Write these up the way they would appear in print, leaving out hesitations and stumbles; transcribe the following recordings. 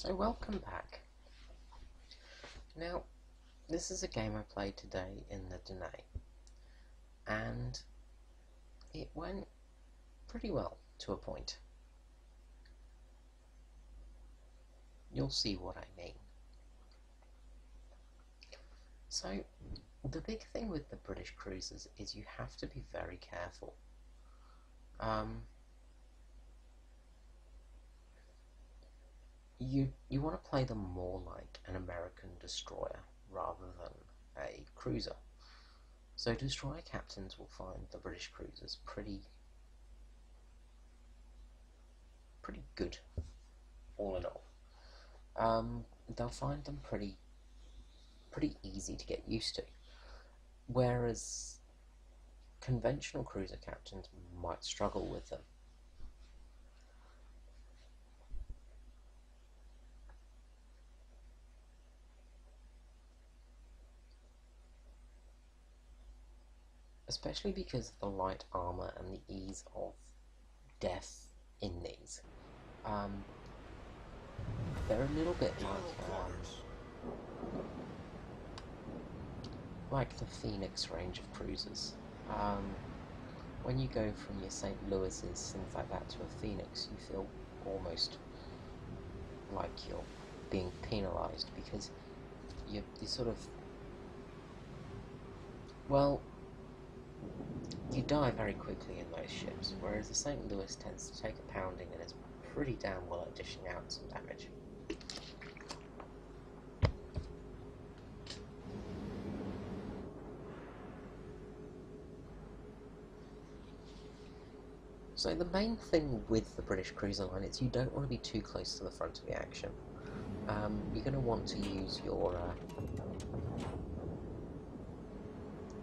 So welcome back. Now, this is a game I played today in the Danae, and it went pretty well to a point. You'll see what I mean. So, the big thing with the British cruisers is you have to be very careful. You want to play them more like an American destroyer rather than a cruiser. So destroyer captains will find the British cruisers pretty good, all in all. They'll find them pretty easy to get used to, whereas conventional cruiser captains might struggle with them. Especially because of the light armour and the ease of death in these. They're a little bit like the Phoenix range of cruisers. When you go from your St. Louis's, things like that, to a Phoenix, you feel almost like you're being penalised because you sort of, well, you die very quickly in those ships, whereas the St. Louis tends to take a pounding and is pretty damn well at dishing out some damage. So the main thing with the British cruiser line is you don't want to be too close to the front of the action. You're going to want to use your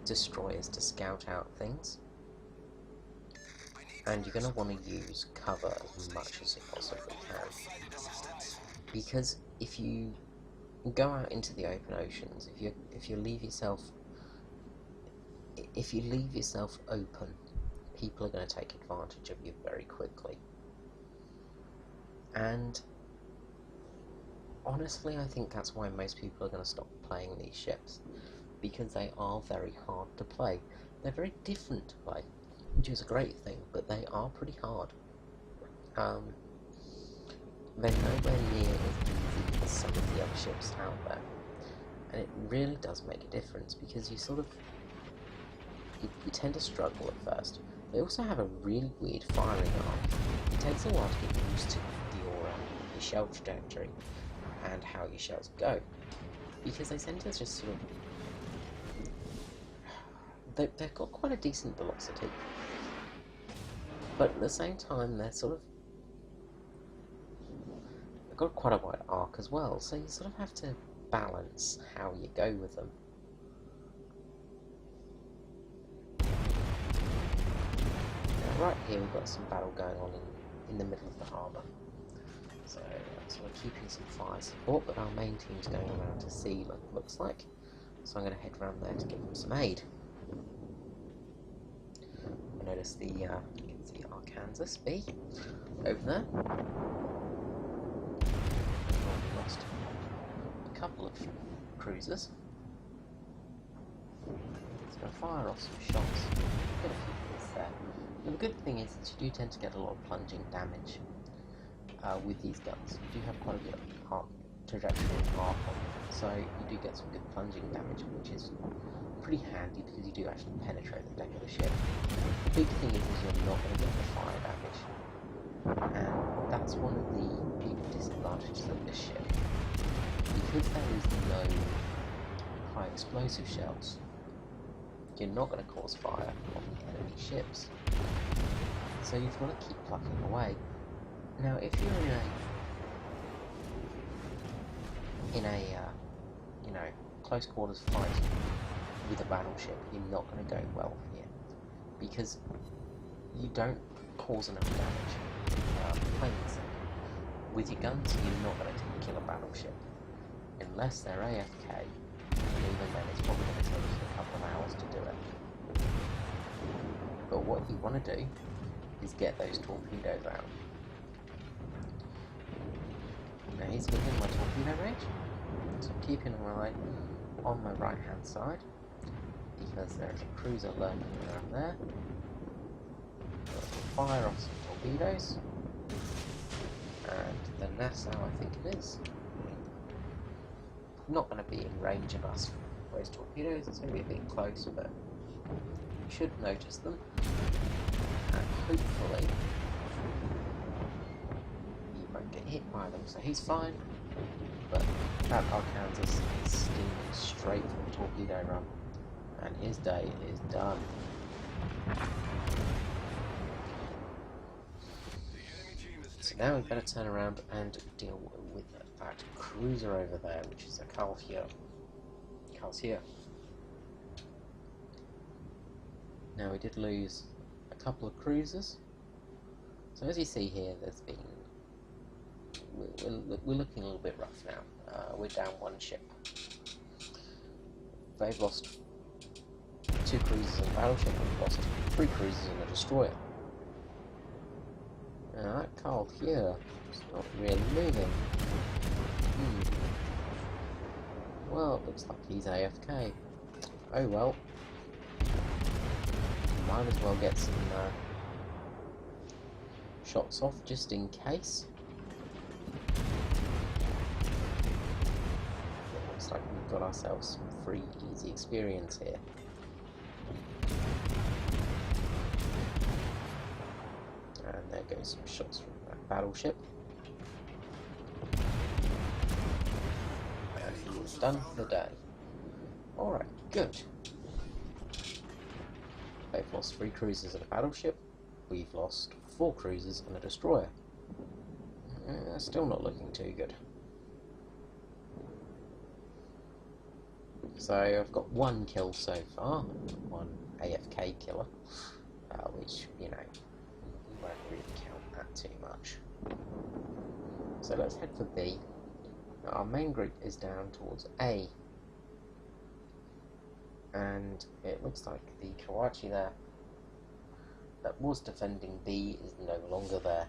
destroyers to scout out things, and you're going to want to use cover as much as you possibly can, because if you go out into the open oceans, if you leave yourself open, people are going to take advantage of you very quickly. And honestly, I think that's why most people are going to stop playing these ships, because they are very hard to play. They're very different to play, which is a great thing, but they are pretty hard. They're nowhere near as easy as some of the other ships out there, and it really does make a difference, because you sort of you tend to struggle at first. They also have a really weird firing arm. It takes a while to get used to your shell trajectory and how your shells go, because they tend to just sort of, they've got quite a decent velocity, but at the same time they've got quite a wide arc as well, so you sort of have to balance how you go with them. Now, right here we've got some battle going on in the middle of the harbour, so I'm sort of keeping some fire support, but our main team's going around to sea, looks like, so I'm going to head around there to give them some aid. I notice you can see Arkansas B over there. We've lost a couple of cruisers. It's going to fire off some shots. Get a few hits there. And the good thing is that you do tend to get a lot of plunging damage with these guns. You do have quite a bit of arc trajectory and arc on them, so you do get some good plunging damage, which is pretty handy because you do actually penetrate the deck of the ship. The big thing is you're not going to get the fire damage, and that's one of the big disadvantages of this ship. Because there is no high explosive shells, you're not going to cause fire on the enemy ships, so you've got to keep plucking away. Now, if you're in a close quarters fight with a battleship, you're not going to go well here, because you don't cause enough damage. Plain and simple. With your guns, you're not going to kill a battleship unless they're AFK, and even then it's probably going to take you a couple of hours to do it. But what you want to do is get those torpedoes out. Now he's within my torpedo range, so I'm keeping an eye on my right hand side because there's a cruiser lurking around there. Fire off some torpedoes, and the Nassau, I think it is, not going to be in range of us for those torpedoes. It's going to be a bit close, but you should notice them, and hopefully he won't get hit by them, so he's fine. But that Arkansas is steaming straight from the torpedo run, and his day is done. So now we better turn around and deal with that cruiser over there, which is a Carl here. Carl's here. Now we did lose a couple of cruisers. So as you see here, there's been we're looking a little bit rough now. We're down one ship. They've lost 2 cruisers and a battleship. We've lost 3 cruisers and a destroyer. Now that Carl here is not really moving. Well, it looks like he's AFK. Oh well. Might as well get some shots off just in case. It looks like we've got ourselves some free, easy experience here. And there goes some shots from that battleship. And he's done for the day. Alright, good. They've lost 3 cruisers and a battleship. We've lost 4 cruisers and a destroyer. Still not looking too good. So I've got 1 kill so far, 1 AFK killer, which, you know, we won't really count that too much. So let's head for B. Now our main group is down towards A, and it looks like the Kawachi there that was defending B is no longer there.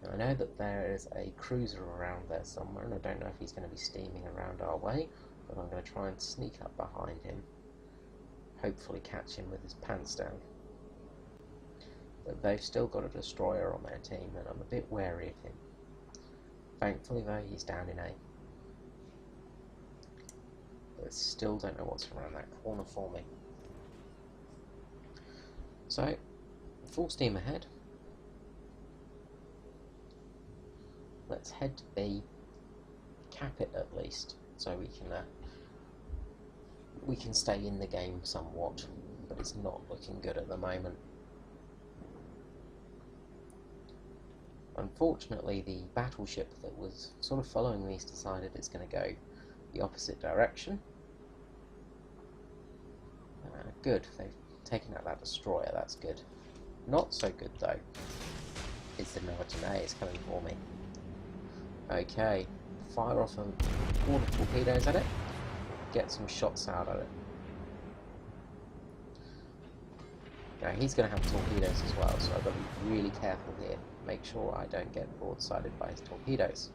Now I know that there is a cruiser around there somewhere, and I don't know if he's going to be steaming around our way, but I'm going to try and sneak up behind him, hopefully catch him with his pants down. But they've still got a destroyer on their team, and I'm a bit wary of him. Thankfully though, he's down in A. But still don't know what's around that corner for me. So, full steam ahead. Let's head to B, cap it at least, so we can stay in the game somewhat, but it's not looking good at the moment. Unfortunately, the battleship that was sort of following me has decided it's going to go the opposite direction. Good, they've taken out that destroyer, that's good. Not so good though is the British Danae is coming for me. Okay, fire off a wall of torpedoes at it, get some shots out at it. Now he's going to have torpedoes as well, so I've got to be really careful here. Make sure I don't get broadsided by his torpedoes.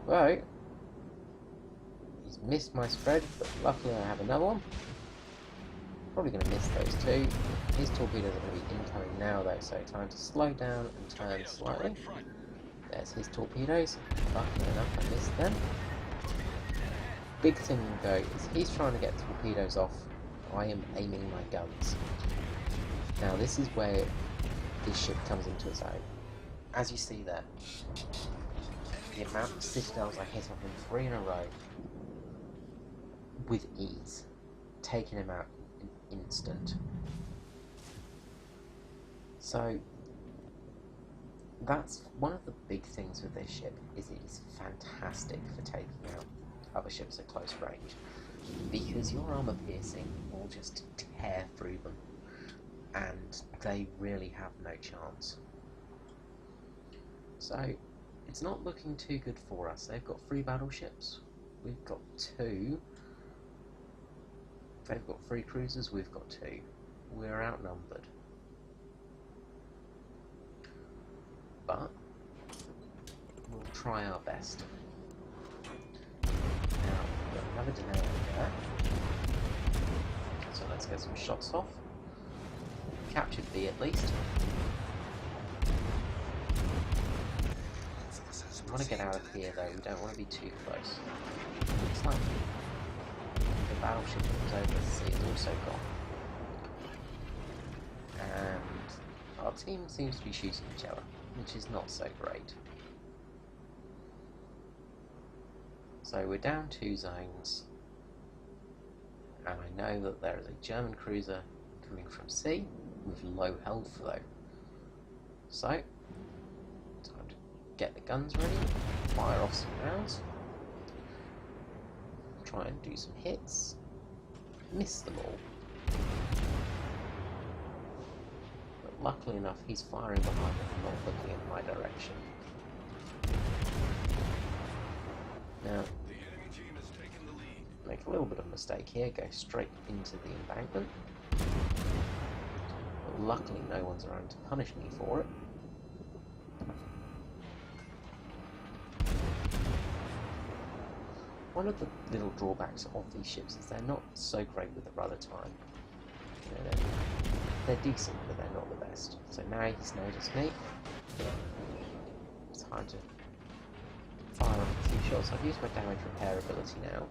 Although, he's missed my spread, but luckily I have another one. Probably going to miss those 2. His torpedoes are going to be incoming now though, so time to slow down and turn slightly. There's his torpedoes. Luckily enough I missed them. Big thing though is he's trying to get torpedoes off. I am aiming my guns. Now this is where this ship comes into its own. As you see there, the amount of citadels I hit off in 3 in a row with ease, taking him out in instant. So that's one of the big things with this ship, is it is fantastic for taking out other ships at close range, because your armor piercing will just tear through them, and they really have no chance. So it's not looking too good for us. They've got 3 battleships, we've got 2. They've got 3 cruisers, we've got 2. we're outnumbered. But we'll try our best. Now, we've got another Danae over there. So let's get some shots off. Captured B at least. We want to get out of here though, we don't want to be too close. Looks like the battleship that was over the sea is also gone. And our team seems to be shooting each other, which is not so great. So we're down 2 zones, and I know that there is a German cruiser coming from sea with low health though. So, time to get the guns ready, fire off some rounds, try and do some hits, miss them all. But luckily enough, he's firing behind me and not looking in my direction. Now, make a little bit of a mistake here, go straight into the embankment. But luckily no one's around to punish me for it. One of the little drawbacks of these ships is they're not so great with the rudder time. You know, they're decent, but they're not the best. So now he's noticed me. It's time to fire off a few shots. I've used my damage repair ability now.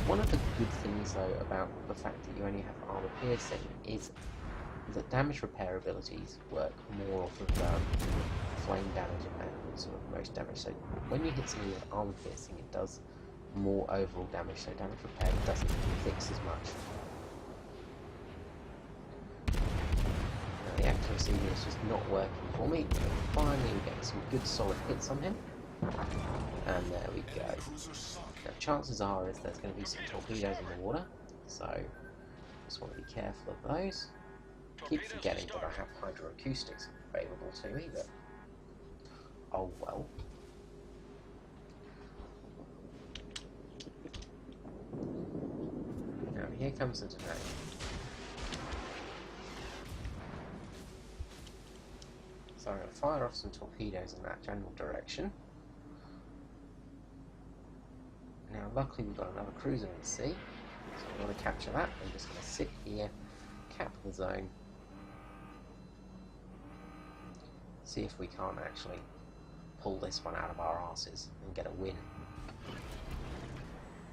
One of the good things though about the fact that you only have armor piercing is that damage repair abilities work more off of flame damage and sort of most damage. So when you hit something with armor piercing, it does more overall damage, so damage repair doesn't fix as much. Now the accuracy is just not working for me. Finally we get some good solid hits on him. And there we go. Now chances are is there's going to be some torpedoes in the water, so just want to be careful of those. Keep forgetting that I have hydroacoustics available to me, but oh well. Now here comes the Danae. So I'm going to fire off some torpedoes in that general direction. Now luckily we've got another cruiser in the sea, so we want to capture that. I'm just going to sit here, cap the zone, see if we can't actually pull this one out of our arses and get a win.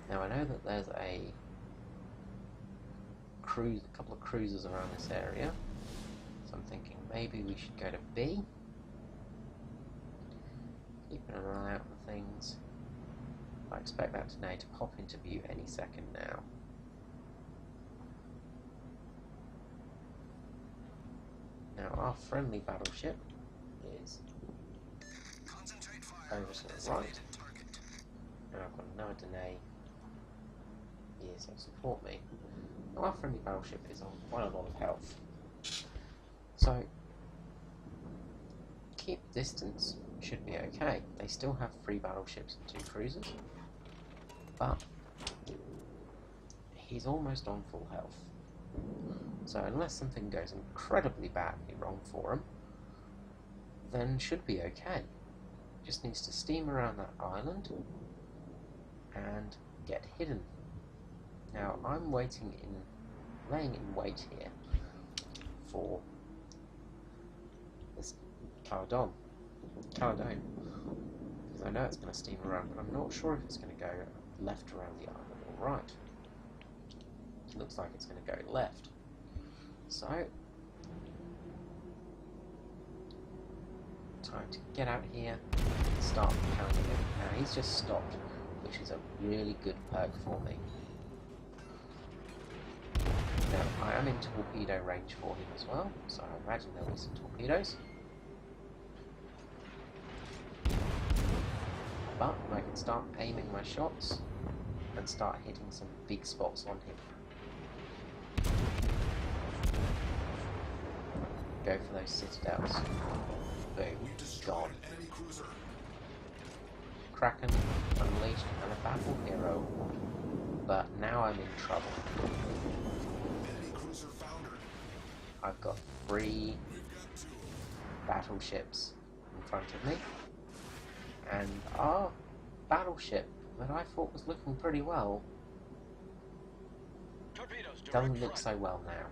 Now I know that there's a couple of cruisers around this area, so I'm thinking maybe we should go to B, keeping an eye out for things. I expect that Danae to pop into view any second now. Now our friendly battleship is over to the right. And I've got another Danae here, so support me. Now our friendly battleship is on quite a lot of health. So keep distance, should be okay. They still have 3 battleships and 2 cruisers. But he's almost on full health. So unless something goes incredibly badly wrong for him, then should be okay. Just needs to steam around that island and get hidden. Now I'm laying in wait here for this Caledon, because I know it's going to steam around, but I'm not sure if it's going to go left around the island or right. It looks like it's going to go left. So, time to get out here and start pounding him. Now he's just stopped, which is a really good perk for me. Now I am in torpedo range for him as well, so I imagine there'll be some torpedoes. But I can start aiming my shots and start hitting some big spots on him. Go for those citadels. Boom, gone. Kraken unleashed and a battle hero. but now I'm in trouble. I've got 3 battleships in front of me, and our battleship that I thought was looking pretty well doesn't look so well now.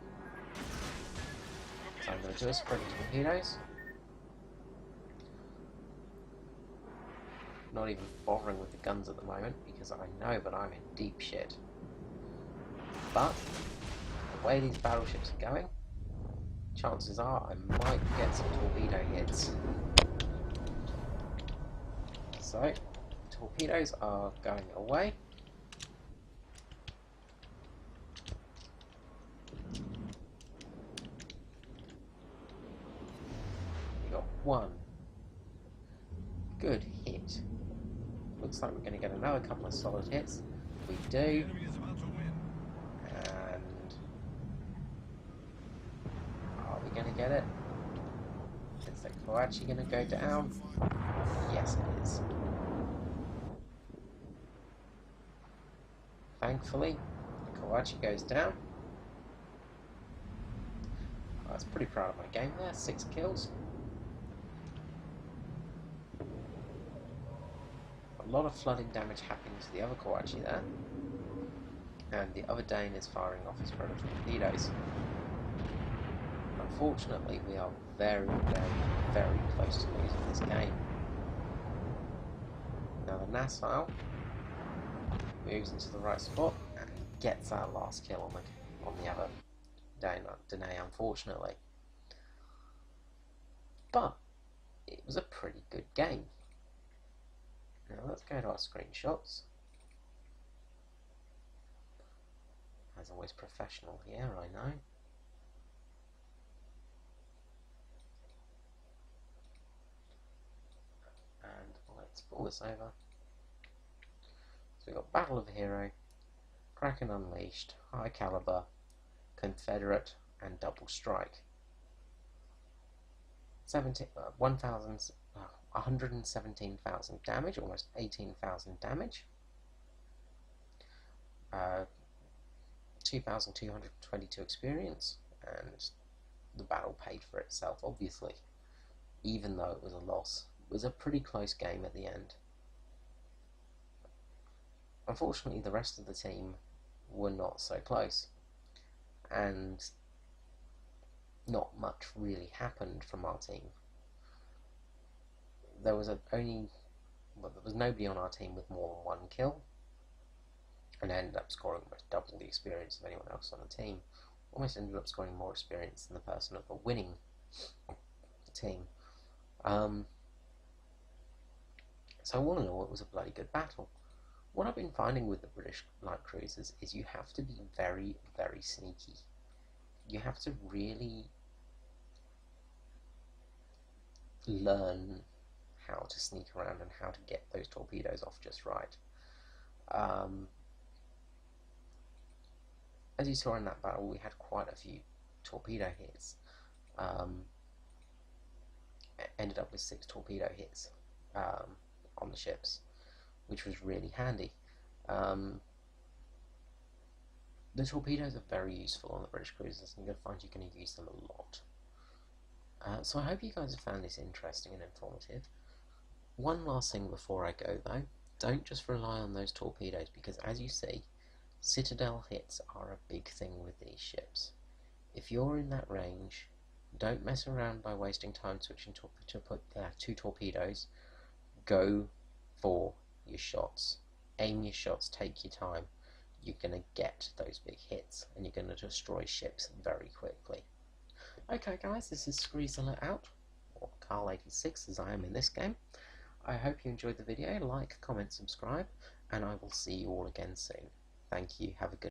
So I'm going to do a sprint of torpedoes. Not even bothering with the guns at the moment because I know that I'm in deep shit. But the way these battleships are going, chances are I might get some torpedo hits. So, torpedoes are going away. We got 1 good hit. Looks like we're going to get another couple of solid hits. We do. And are we going to get it? Is the Koachi going to go down? Yes, it is. Thankfully, the Koachi goes down. I was pretty proud of my game there. 6 kills. A lot of flooding damage happening to the other Koachi there. And the other Dane is firing off his rudder torpedoes. Unfortunately, we are very, very, very close to losing this game. Now the Nassau moves into the right spot and gets our last kill on the other Danae, unfortunately. But it was a pretty good game. Now let's go to our screenshots. As always, professional here, I know. And let's pull this over. So we've got Battle of the Hero, Kraken Unleashed, High Caliber, Confederate, and Double Strike. 117,000 damage, almost 18,000 damage. 2,222 experience, and the battle paid for itself, obviously, even though it was a loss. It was a pretty close game at the end. Unfortunately, the rest of the team were not so close, and not much really happened from our team. There was nobody on our team with more than 1 kill, and ended up scoring almost double the experience of anyone else on the team. Almost ended up scoring more experience than the person of the winning team. So all in all, it was a bloody good battle. What I've been finding with the British light cruisers is you have to be very, very sneaky. You have to really learn how to sneak around and how to get those torpedoes off just right. As you saw in that battle, we had quite a few torpedo hits. Ended up with 6 torpedo hits on the ships, which was really handy. The torpedoes are very useful on the British cruisers, and you're going to find you're going to use them a lot. So I hope you guys have found this interesting and informative. One last thing before I go though, don't just rely on those torpedoes, because as you see, citadel hits are a big thing with these ships. If you're in that range, don't mess around by wasting time switching to put 2 torpedoes. Go for your shots. Aim your shots, take your time. You're going to get those big hits, and you're going to destroy ships very quickly. Okay guys, this is Screezel Out, or Carl86 as I am in this game. I hope you enjoyed the video. Like, comment, subscribe, and I will see you all again soon. Thank you, have a good